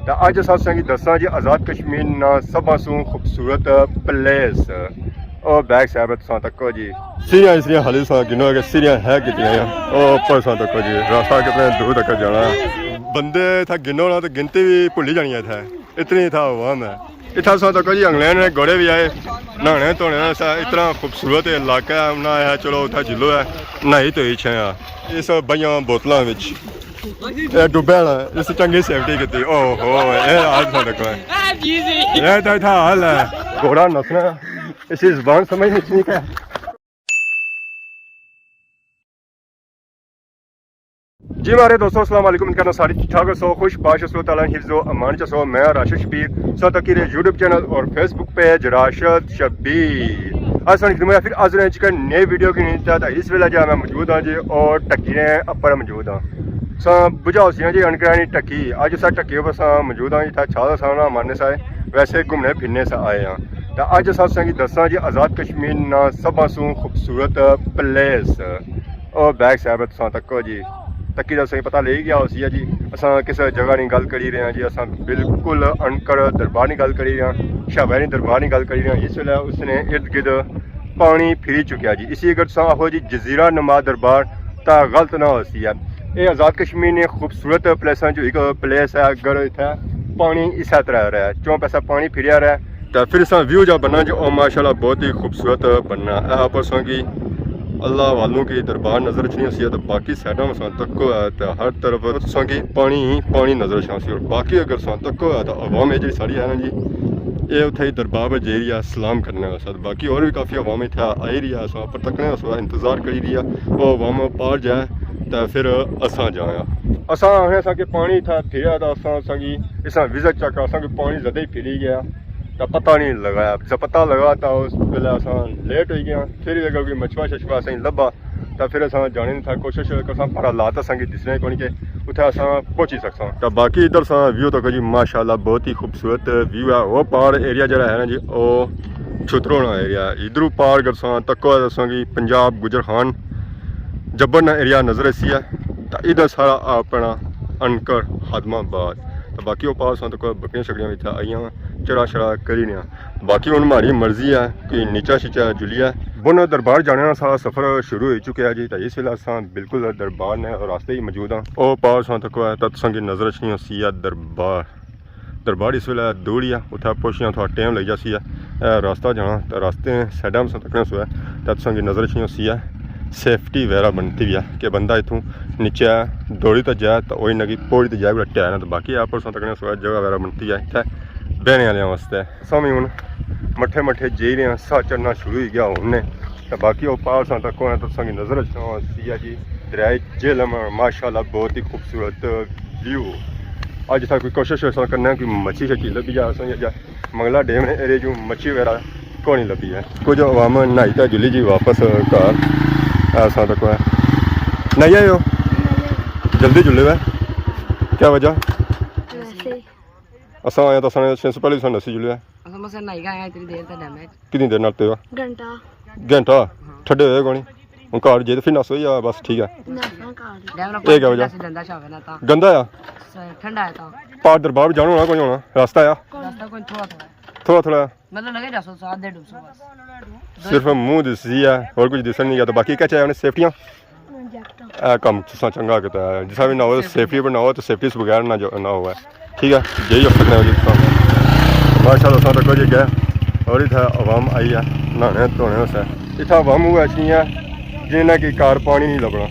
तो अज असें दसा जी आज़ाद कश्मीर ना सब सू खूबसूरत प्लेस और बैक साइड तुम तको जी सीरिया इसलिए हाली गिनो कि सीरिया है कितनी ऊपर तको जी रास्ता कितने दूर तक जाना बंदे था गिनो ना तो गिनती भी भुली जानी है इतना इतनी था आवाम है इतना तको जी इंग्लैंड में घोड़े भी आए नहाने धोने इतना खूबसूरत इलाका है ना है चलो उतना झिलो है नहाई तो इच्छा है इस बइया बोतलों डुबे इस चंगी सेफ्टी की ओहो ये हाल है घोड़ा नसना इसी जबान समझ नहीं ठीक है। जी मारे दोस्तों अस्सलाम वालेकुम करना सारी ठीक ठाक सो खुश बाश ताला हिफ्ज़ो अमान सो मैं राशिद शबीर सो तकीर यूट्यूब चैनल और फेसबुक पेज राशिद शबीर आज फिर आज का नई वीडियो की नींद इस वेले जो मैं मौजूद हाँ जी और टक्की अपर मौजूद हाँ बुझाओ सी जी अनकरानी टक्की अज अस टक्की पर मौजूद हाँ इतना छा साना मारने सा वैसे घूमने फिरने से आए हाँ तो अज असें दसा जी आज़ाद कश्मीर ना सब सू खूबसूरत प्लेस और बैक साइड तुम तको जी तक्की का सही पता ले गया उसी है जी अस किस जगह की गल करी रहे हैं जी अस बिल्कुल अनकर दरबार की गल करी रहे हैं शाहबानी दरबार की गल करी रहे हैं इस वे उसने इर्द गिर्द पानी फिरी चुकिया जी इसी अगर तुम आखो जी जजीरा नुमा दरबार तो गलत ना हो सी है ये आज़ाद कश्मीर ने खूबसूरत प्लेसा जो एक प्लेस है अगर इतना पानी इस तरह रहा है चौं पैसा पानी फिरिया रहा है तो फिर अस व्यू जो बनना जो माशाल्लाह बहुत ही खूबसूरत बनना है परसों की अल्लाह वालों की दरबार नज़र नहीं सी तो बाकी साइडों में तको है तो हर तरफ तुसा की पानी ही पानी नज़र छासी और बाकी अगर तको है तो अवाम जी सारी है ना जी ये उत्थे ही दरबार पर जाई रही है सलाम करने वास्ते बाकी और भी काफ़ी अवाम इतना आई रही है अस पर तकने वास्ते इंतज़ार करी रही है वो अवाम पार जाए तो फिर असा जाया असा आखे कि पानी इतना फिर तो असी इस विजिट चक असा पानी ज़्यादा ही फिरी गया तो पता नहीं लगाया जब पता लगा तो उस वे अस लेट हो गया फिर अगर कोई मछुआ शछुआ असें लभा तो फिर अस जाने नहीं था कोशिश कर पर हालात असें दिसने कौन के उत्थे अस पहुँची सकता तो बाकी इधर सा व्यू तो जी माशाल्लाह बहुत ही खूबसूरत व्यू है वो पार एरिया जरा है ना जी वो छुतरोना एरिया इधरों पार अगर तको कि पंजाब गुजर खान जब्बर एरिया नजर सी है तो इधर सारा अपना अनकर हादमाबाद तो बाकी वो पास तक बकरियां शकरियां इतना आई चढ़ा शड़ा करी नहीं बाकी हूँ हमारी मर्जी है कि नीचा शीचा जुलिया बुन दरबार जाने सारा सफ़र शुरू हो चुका है जी तो इस वे अस बिल्कुल दरबार ने रास्ते ही मौजूद हाँ वो पास तक है तत्सों की नज़र नहीं सी है दरबार इस वे दूर ही है उत्थे पुछना थोड़ा टाइम लग जासी है रास्ता जाना तो रास्ते साइडा में तकने सो है तत्सों की नज़र नहीं सी है सेफ्टी वगैरह बनती भी है कि बंदा इतों नीचे दौड़ी तो जाए तो वही नगी पौड़ी तो जाए पूरा टैर तो बाकी आप तकने सो जगह वगैरह बनती है इतने बहने वाले वास्ते स्वामी हूँ मट्ठे मट्ठे जी रहे हैं सा चढ़ना शुरू ही गया उन्हें तो बाकी वो पार तक होना तो संगी नज़र सी है जी दरिया झेलम माशाल्लाह बहुत ही खूबसूरत व्यू अज तक कोई कोशिश करना कि मच्छी शच्छी लभी जा मंगला डेम एरिए जो मच्छी वगैरह को नहीं लभी है कुछ अवाम नहाई तो जुली जी वापस घर ऐसा तक है नहीं आए हो जल्दी जुले हुए क्या वजह असा आया तो पहले दसी जुले कितनी देर नहाते हो घंटा ठंडे हुए कोनी हूँ घर जे फिर नस हो बस ठीक है क्या वजह गंदा आ पार दरबार जाना होना कोई होना रास्ता आ थोड़ा थोड़ा सिर्फ मुँह दिसी है और कुछ दिसन नहीं गया तो बाकी क्या चाहिए सेफ्टियाँ कम चंगा किया जिस भी ना हो सेफ्टी पर ना हो तो सेफ्टी से बगैर ना हो ठीक है यही हो सकते हैं माशाल्लाह तक जी गए और इतना अवाम आई है नहाने धोने से इतना अवाम हुआ ऐसी है जिन्हें कि कार पानी नहीं लभना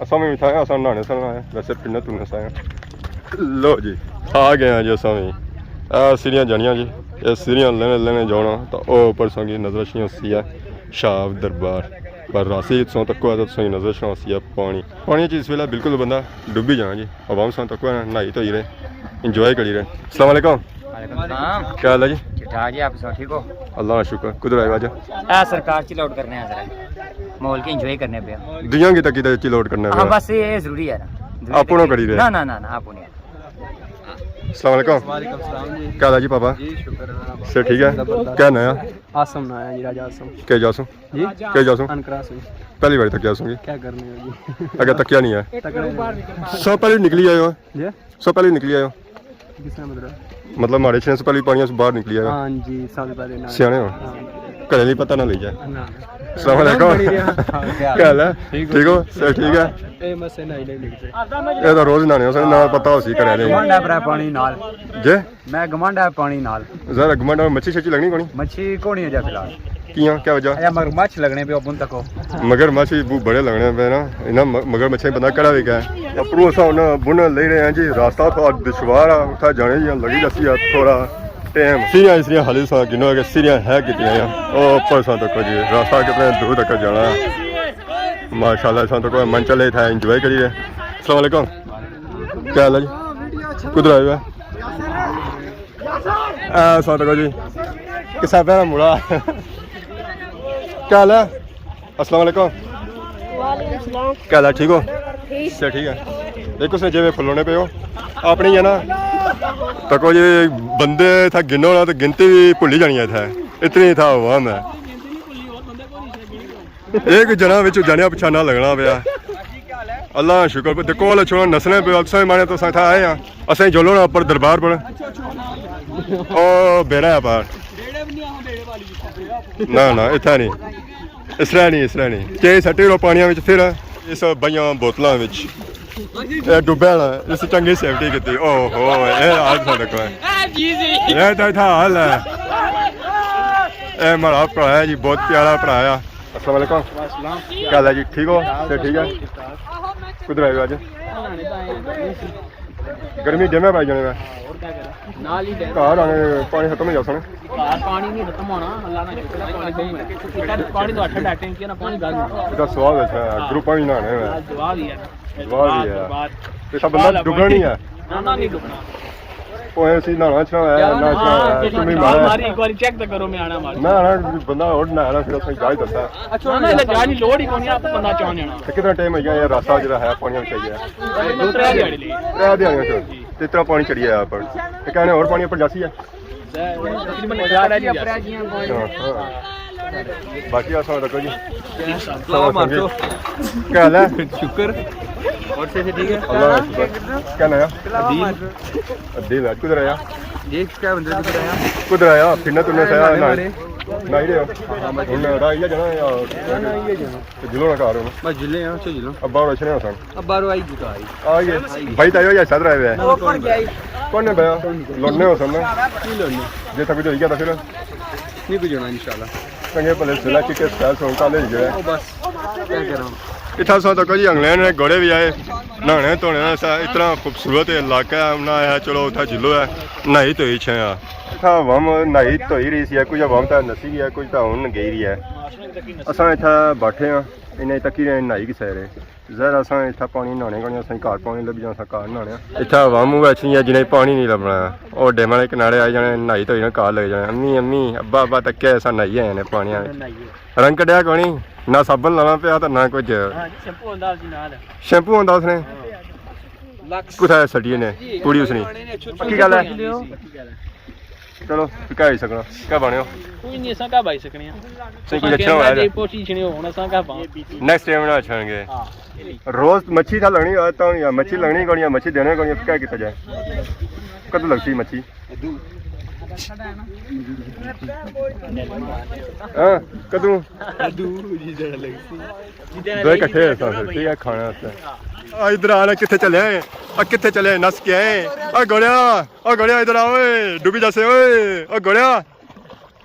असा भी था अस नहाने से आए वैसे फिरने तुरने से आए लो जी आ गए हैं जी असा भी सीढ़ियाँ जानिया जी ये सीढ़ियाँ लेने जाना तो वह परसों की नज़र सी है शाह दरबार पर रास्ते सौ तक है तो नज़र सी है पानी इस वे बिल्कुल बंदा डुबी जाना जी अवाम सौ तक नहाई धोई रहे इंजॉय करी रहे अस्सलाम वालेकुम क्या हाल है जी जी आप सब ठीक हो अल्लाह का शुक्र कुदर आए वाजा सरकार चिल आउट करने हैं माहौल के एंजॉय करने पे दुनिया की तक चिल आउट करने हां बस ये जरूरी है ना आपनो करी रहे ना आप नहीं अस्सलाम वालेकुम क्या हाल है जी पापा जी शुक्र से ठीक है क्या नया आसम नया जी राजा आसम क्या जासूं जी क्या जासूं अनकरा से पहली बार तक जासूंगी क्या करने हो जी अगर तक क्या नहीं है तकड़े सब पहले निकली आए हो जी ਸੋ ਪਹਿਲੇ ਨਿਕਲੀ ਆਇਓ किस तरह मतलब माड़े 6 ਪਹਿਲੇ ਪਾਣੀਆਂ ਤੋਂ ਬਾਹਰ ਨਿਕਲੀ ਆਇਓ हाँ जी साल पहले ना ਸਿਆਣੇ ਹੋ हाँ। ਘਰੇ ਲਈ ਪਤਾ ਨਾ ਲਈ ਜਾ ना अस्सलाम वालेकुम क्या हाल है ठीक हो सब ठीक है ए मसे नहीं ले लिखते ਇਹ ਤਾਂ ਰੋਜ਼ ਨਾਣੇ ਉਸ ਨਾਲ ਪਤਾ ਹੋ ਸੀ ਘਰੇ ਨੇ गमंड है भरा पानी नाल ਜੇ मैं गमंड है पानी नाल ਜ਼ਰਾ ਗਮੰਡ ਮੱਛੀ ਛੱਚੀ ਲੱਗਣੀ ਕੋਣੀ मच्छी कोनी है जा फिलहाल ਕੀਆਂ ਕੀ ਵਜ੍ਹਾ या मगरमच्छ लगने पे अपन तक मगर मच्छी बहुत बड़े लगने पे ना इन्हें मगर मच्छी बंदा कड़ा भी गया अपरू असा उन बुन ले रहे हैं जी रास्ता थोड़ा दुश्वार है उठा जाने जी लगी जैसी है थोड़ा टाइम सीरिया इसलिए हाली सा गिनो है सीरिया है कितनी है ओ ऊपर सा तक जी रास्ता कितने दूर तक जाना है माशाल्लाह सा तक मन चले था एंजॉय करिए अस्सलाम वालेकुम क्या हाल है जी किधर आए हुए सा तक जी किसा पे मुड़ा क्या हाल है अस्सलाम वालेकुम क्या हाल है ठीक हो से ठीक है एक उसने जेब फुलोने पे हो अपनी है ना तको जी बंदे था गिनो ना तो गिनती भी भुली जानी था इतनी था आवाम है एक जना बिच जाने पछाना लगना पे अल्लाह शुक्र देखो वाले छोड़ो नसने पे अक्सर माने तो था आए हैं असें जोलो ना ऊपर दरबार पर ओ बेड़ा है पार ना ना इतना नहीं इसरा नहीं चे सट्टे रो पानिया विच फिर इस बइयां बोतलां विच ए डुब्बे ना इस चंगी सेफ्टी कीती ओहो ए आज साडे को ए था हाल है ए मेरा भरा है जी बहुत प्यारा भरा है अस्सलाम वालेकुम क्या हाल है जी ठीक हो से ठीक है किधर आए हो आज गर्मी डेमे पाई जाने में नाल ही घर आने पानी खत्म हो जा सुने पानी नहीं खत्म होना अल्लाह ना शुक्र है पानी बहुत है पानी तो 8 टैंक ना पानी गर्म इसका स्वाद अच्छा है ग्रुप ही नहाने में जवाब ही है ये सब बंदा डूबना नहीं है ना नहीं डूबना ओए सी नहाना अच्छा है ना अच्छा तुम ही मारे एक बार चेक तो करो मैं आना मार ना बंदा और नहाना फिर उसने जाई दसा अच्छा ना ले जानी लोड ही कोनी आप बंदा चाह जाना कितना टाइम है ये रास्ता जरा है पानी में चाहिए दूसरे दिहाड़ी ले त्रै दिहाड़ियां से इतना पानी चढ़ी है यहाँ पर ये कहने और पानी ऊपर जासी है तकरीबन 4 है बाकी आसान रखो जी सलाम मारतो क्या हाल है शुक्र और से ठीक है अल्लाह का शुक्र क्या नया अदील है किधर आया ये क्या बंदे दिख रहा है किधर आया फिरना तुमने सया नहीं रहे हो उन राइया जाना या जिलो ना कार हो बस जिले हैं अच्छे जिलो अब बाहर अच्छे हो सन अब बारो आई जुटा आई आ गए भाई तायो या साथ रहे हुए ऊपर गया कौन है भैया लड़ने हो सन ना नहीं लड़ने जे तक जो गया था फिर नहीं कुछ होना इंशाल्लाह चंगे भले जिला की किस स्टाइल से उनका ले गया ओ बस क्या कह रहा हूं इतना सा तक जी इंग्लैंड में घोड़े भी आए नहाने धोने सा इतना खूबसूरत इलाका है ना है चलो उतना जिलो है नहाई तो ही छे इतना वम नहाई तो ही रही सी कुछ वम तो नसी है कुछ तो हुन गई रही है असा इतना बैठे हाँ इन्हें तक ही नहाई कि सैरे जरा असा इतना पानी नहाने का अस घर पानी लभ जा घर नहाने इतना वम वैसी है जिन्हें पानी नहीं लभना और डेम वाले किनारे आए जाने नहाई तो ही घर लग जाने अम्मी अम्मी अब्बा अब्बा तक असा नहाई आए ने पानी रंग कढ़िया कोनी ना साबन लाना पे तो ना कुछ शैम्पू होंदा उसने कुछ सटिए ने पूरी उसने पक्की गल है चलो कह ही सकना क्या बने हो कोई नहीं असा का भाई सकने सही कुछ अच्छा होया पोजीशन होना असा का नेक्स्ट टाइम ना छाएंगे रोज मच्छी था लगनी आता या मच्छी लगनी कोनी या मच्छी देने कोनी क्या किया जाए कद लगती मच्छी हां कदू दो इकट्ठे ठीक है खाना इधर आना किथे चले नस के आए गड़िया इधर आओ डूबी जैसे ओए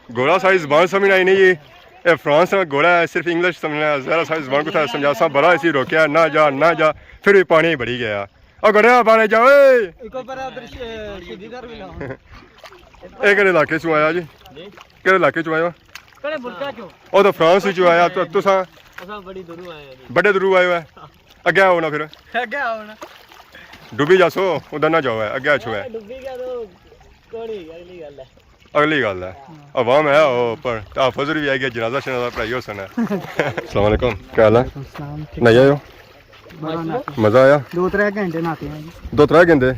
घोड़ा सारी जबान समझ आई नहीं ये फ्रांस में घोड़ा है सिर्फ इंग्लिश समझना जरा सारी जबान को था समझा सा बड़ा ऐसी रोकिया ना जा फिर भी पानी बढ़ी गया गड़िया बारे जाओ एक इलाके चो आया जी केड़े इलाके चो आया ओ तो फ्रांस चो आया तो तुसा बड़े दूर आए हो अगे आओ ना फिर डूबी जासो उधर ना जाओ अगे छो है अगली गल है अवाम है ऊपर फजर भी आ गया जनाजा शनाजा पढ़ाई हो सन अस्सलाम वालेकुम क्या हाल है नहीं आयो मजा आया 2-3 घंटे नहाते हैं 2-3 घंटे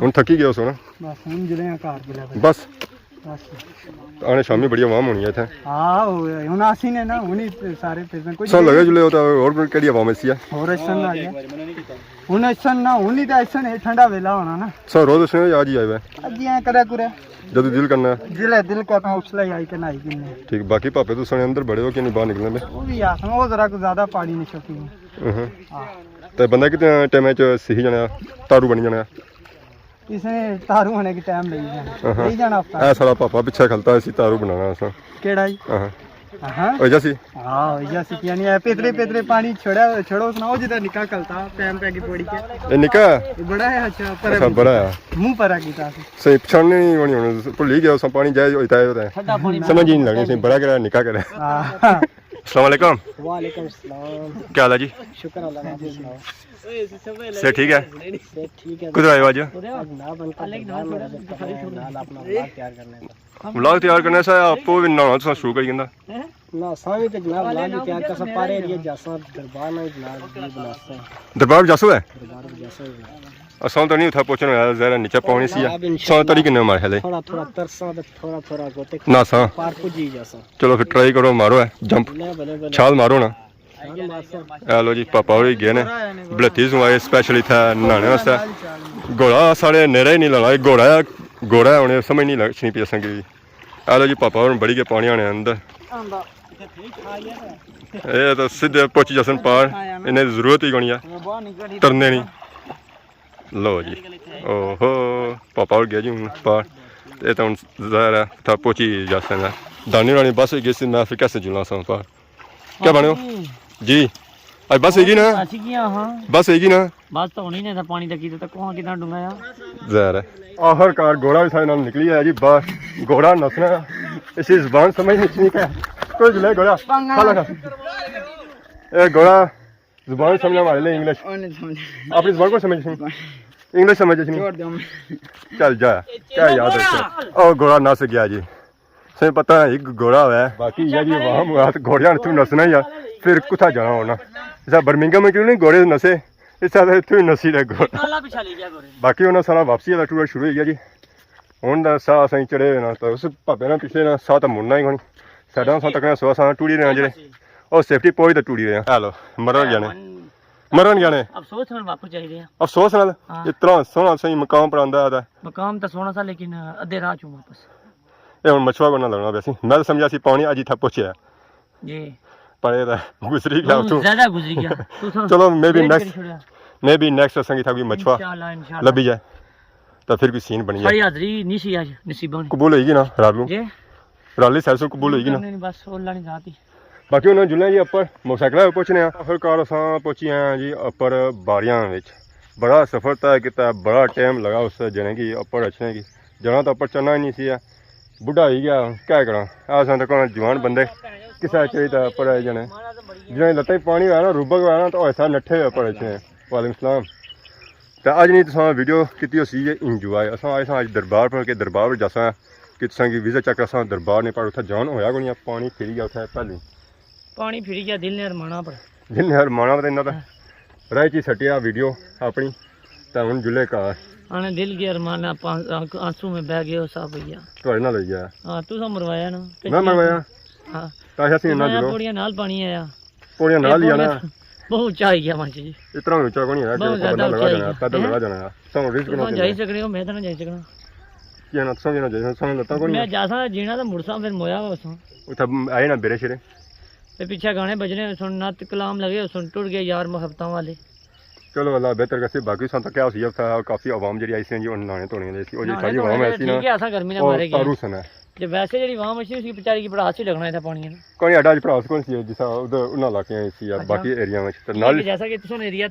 हुन थकी गए हो सोना बस हम जिले घर बस आने शामी बड़ी आवाम होनी है इत्थे हां हुन आसी ने ना हुनी सारे फिर कोई सन लगे जुले हो तो और केड़ी आवाम ऐसी है और असन आ गया ਹੁਣ ਐਸਾ ਨਾ ਹੁਣੀ ਤਾਂ ਐਸਾ ਨਹੀਂ ਠੰਡਾ ਵੇਲਾ ਹੋਣਾ ਨਾ ਸੋ ਰੋਜ਼ ਉਸਨੇ आज ही आए हुए हैं ਅੱਜ ਐ ਕਰਿਆ ਕੁਰਿਆ जब दिल करना है ਜ਼ਿਲ੍ਹਾ ਦਿਲ ਕਰਨਾ ਉਸ ਲਈ ਆਈ ਕਿ ਨਹੀਂ ਕਿੰਨੇ ठीक बाकी पापे तो सने अंदर बड़े हो कि नहीं बाहर निकलने में ਉਹ ਵੀ ਆ ਉਹ ਜ਼ਰਾ ਕੁ ਜ਼ਿਆਦਾ ਪਾਣੀ ਨਹੀਂ ਸ਼ੌਕੀਨ ਹਾਂ ਤੇ ਬੰਦਾ ਕਿਤੇ ਟਾਈਮ ਚ ਸਹੀ ਜਾਣਾ ਤਾਰੂ ਬਣ ਜਾਣਾ ਕਿਸੇ ਤਾਰੂ ਹੋਣੇ ਕੀ ਟਾਈਮ ਲਈ ਜਾਣਾ ਹਫਤਾ ਐ ਸਾਲਾ ਪਾਪਾ ਪਿੱਛੇ ਖਲਤਾ ਸੀ ਤਾਰੂ ਬਣਾਣਾ ਅਸਾਂ ਕਿਹੜਾ ਜੀ ਹਾਂ ਹਾਂ ਹੋ ਜਾ ਸੀ हाँ वैसा सी यानी पेतरे पानी छोड़ो सुनाओ जिधर निकाल कलता पैम पे की पड़ी के ਇਹ ਨਿੱਕਾ ये बड़ा है अच्छा पर ਅੱਛਾ ਬੜਾ ਆ मुंह पर आ गया था ਸਹੀ ਪਛਾਣਨੇ ਨਹੀਂ ਹੋਣੀ ਹੁਣ ਭੁੱਲ ਹੀ ਗਿਆ ਉਸ ਪਾਣੀ ਜਾਇਜ਼ ਹੋਈਤਾ ਹੈ ਠੰਡਾ ਪਾਣੀ ਸਮਝ ਹੀ ਨਹੀਂ ਲੱਗਣੀ ਸੀ ਬੜਾ ਕਰਿਆ ਨਿੱਕਾ ਕਰਿਆ हां अस्सलाम वालेकुम वालेकुम सलाम क्या हाल है जी शुक्र अल्लाह का आप सुनाओ से ठीक है से ठीक है किधर आए हो आज ना बनकर नाल अपना ब्लॉग तैयार करने का व्लॉग तैयार करने से आपको भी ना तो शुरू करी जंदा ना सावी ते जनाब ब्लॉग तैयार कर सब पारे एरिया जैसा दरबार में ब्लॉग बनाते हैं दरबार जासो है दरबार जैसा असां तो नहीं उठा पहुंचने आया जरा नीचे पहुंचनी सी सौ तरी किन्ने मार है थोड़ा थोड़ा तरसा ते थोड़ा थोड़ा गोते ना सा पार पुजी जैसा चलो फिर ट्राई करो मारो है जंप ले भले भले छाल मारो ना चाल मार हेलो जी पापा होरी गए ने बलतीज हुआ स्पेशली था नहाने वास्ते घोड़ा साढ़े नेरा ही नहीं लाना घोड़ा है उन्हें समझ नहीं लगनी पी असें की हेलो जी पापा और बड़ी के पानी आने अंदर ये तो सीधे पहुंची जसन पार इन्हें जरूरत ही कोनी है तरने नहीं लो जी ओहो पापा और गया जी हूँ पार ये तो ज़ाहिर है था पहुंची जा सकता दानी रानी बस गई सी मैं फिर कैसे जुलना सा पार क्या बने हो जी आज बस हैगी ना ਅਸੀਂ ਕੀ ਹਾਂ बस हैगी ना ਬਸ ਤਾਂ ਹੋਣੀ ਨਹੀਂ ਤਾਂ ਪਾਣੀ ਦਾ ਕੀ ਤਾਂ ਕੋਹਾਂ ਕਿਦਾਂ ਡੂੰਗਾ ਆ ज़ाहिर है आखिरकार घोड़ा भी सारे नाल निकली है जी बस घोड़ा नसना इसी ज़बान समझ नहीं है कोई ले घोड़ा खा खा ये घोड़ा ज़बान समझने वाले ले इंग्लिश अपनी ज़बान को समझ इंग्लिश समझ चल जा क्या याद रखे और घोड़ा नस गया जी सही पता है एक घोड़ा है बाकी ये जी वहाँ मुआ तो घोड़िया तू नसना ही है फिर कुथा जाना होना जैसा बर्मिंघम में क्यों नहीं घोड़े नसे इस तरह तू नसी रहे घोड़ा ਕਾਲਾ ਪਿਛਾ ਲੈ ਗਿਆ ਗੋਰੇ बाकी उन्हें सारा वापसी का टूर शुरू हो गया जी ਹੁਣ ਦਾ ਸਾਹ ਅਸੀਂ ਚੜੇ ਨਾ ਤਾਂ ਉਸ ਭਾਪੇ ਨਾਲ ਪਿਛਲੇ ਨਾਲ ਸਾਹ ਤਾਂ ਮੁੜਨਾ ਹੀ ਕੋਣੀ ਸਾਡਾ ਸਾਹ ਤੱਕ ਸਵਾ ਸਾਹ ਟੂੜੀ ਰਹੇ ਜਿਹੜੇ ਉਹ ਸੇਫਟੀ ਪੋਇੰਟ ਤੇ ਟੂੜੀ ਰਹੇ ਹਲੋ ਮਰਨ ਜਾਣੇ ਅਫਸੋਸ ਨਾਲ ਵਾਪਸ ਚਾਹੀਦੇ ਆ ਅਫਸੋਸ ਨਾਲ ਇਤਨਾ ਸੋਹਣਾ ਸਹੀ ਮਕਾਮ ਪਰ ਆਂਦਾ ਆਦਾ ਮਕਾਮ ਤਾਂ ਸੋਹਣਾ ਸਾ ਲੇਕਿਨ ਅੱਧੇ ਰਾਹ ਚੋਂ ਵਾਪਸ ਇਹ ਹੁਣ ਮਛਵਾ ਕੋਲ ਨਾ ਲੱਗਣਾ ਵੈਸੇ ਮੈਂ ਤਾਂ ਸਮਝਿਆ ਸੀ ਪਾਣੀ ਅੱਜ ਹੀ ਥਾ ਪਹੁੰਚਿਆ ਜੀ ਪਰ ਇਹ ਤਾਂ ਗੁਜ਼ਰੀ ਗਿਆ ਉਥੋਂ ਜ਼ਿਆਦਾ ਗੁਜ਼ਰੀ ਗਿਆ ਤੂੰ ਚਲੋ मे बी नेक्स्ट संगी था कोई मछुआ इंशाल्लाह लभी जाए तो फिर कोई सीन बन सारी जाए हाजरी नहीं सी आज नसीबों कबूल होगी ना रालू जी राली सैर से कबूल होगी ना नहीं बस ओला नहीं जाती बाकी उन्होंने जुलना जी अपर मोटरसाइकिल पहुंचने आखिरकार असां पहुंची आए जी अपर बारियां विच बड़ा सफ़र तय किया बड़ा टाइम लगा उस जने की अपर अचने की जना तो अपर चढ़ना ही नहीं सी बुढ़ा ही गया क्या करा असां तो जवान बंदे किसा चाहिए अपर आए जने जिन्हें लत्ता पानी आया ना रुबक आया ना तो ऐसा नट्ठे अपर अचने वालेकुम सलाम तो अज नहीं तुसा वीडियो की सी इंजॉय अस आए अज दरबार पर के दरबार पर जासा कि तुसा की विजिट चेक अस दरबार ने पर उत्थे जान होया कोई पानी फिरी गया उत्थे पहले पानी फिरी गया दिल ने अरमाना पर जिन्हें हरमाना पर इन्ना राह ची सटिया वीडियो अपनी तो हुण जुले कार आने दिल के अरमाना आंसू में बह गए सब भैया तुहाडे नाल होई गया हां तू मरवाया ना मैं मरवाया हां ताशा सी ना जुलो पौड़ियां नाल पानी आया पौड़ियां नाल ही आना बहुत ऊंचा ही गया माची जी इतना ऊंचा को नहीं है कि बंदा लगा जाना पैदल लगा जाना सो रिस्क ना जाई सकने हो मैं तो ना जाई सकना कि ना समझ ना जाए समझ लता को मैं नहीं जासा जीना तो मुड़सा फिर मोया उसों उठा आए ना बेरे शेरे ते पीछे गाने बजने सुन नत कलाम लगे सुन टूट गए यार मोहब्बतां वाले चलो अल्लाह बेहतर कैसे बाकी सन तो क्या सी था काफी आवाम जड़ी आई सी जी नहाने धोने जैसी ओ जी सारी आवाम ऐसी ना ठीक है ऐसा गर्मी ना मारे गया तारू सन है जे वैसे जड़ी आवाम अच्छी उसकी बेचारी की पड़ास ही लगना था पानी में कोई अड्डा पड़ास कौन सी जिसा उधर उना इलाके सी बाकी एरिया में तो नाल जैसा कि तुम एरिया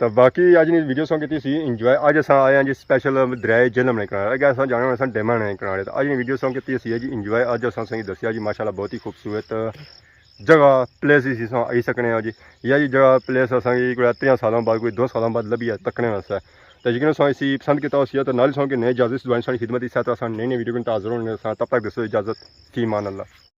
तो बाकी अज नहीं वीडियो सॉन्ग की इंजॉय अज अस आए हैं जी स्पेशल दरिया झेलम ने कनाड़े अगर अस जाने अस डेमा ने कनाड़े तो अज वीडियो सॉन्ग की जी इंजॉय अज अस दसिया जी माशाल्लाह बहुत ही खूबसूरत जगह प्लेस ही आई सकने जी यह जी जगह प्लेस असेंगी कोई 3 सालों बाद कोई 2 सालों बाद लभी है तकने वास्ते तो यकीन इसी पसंद किया उसी तो नाल सॉन्ग नई इजाजत दुआएं सारी खिदमत इस तरह नई नई वीडियो को हाजिर होने तब तक दसो इजाजत फी मान अल्लाह।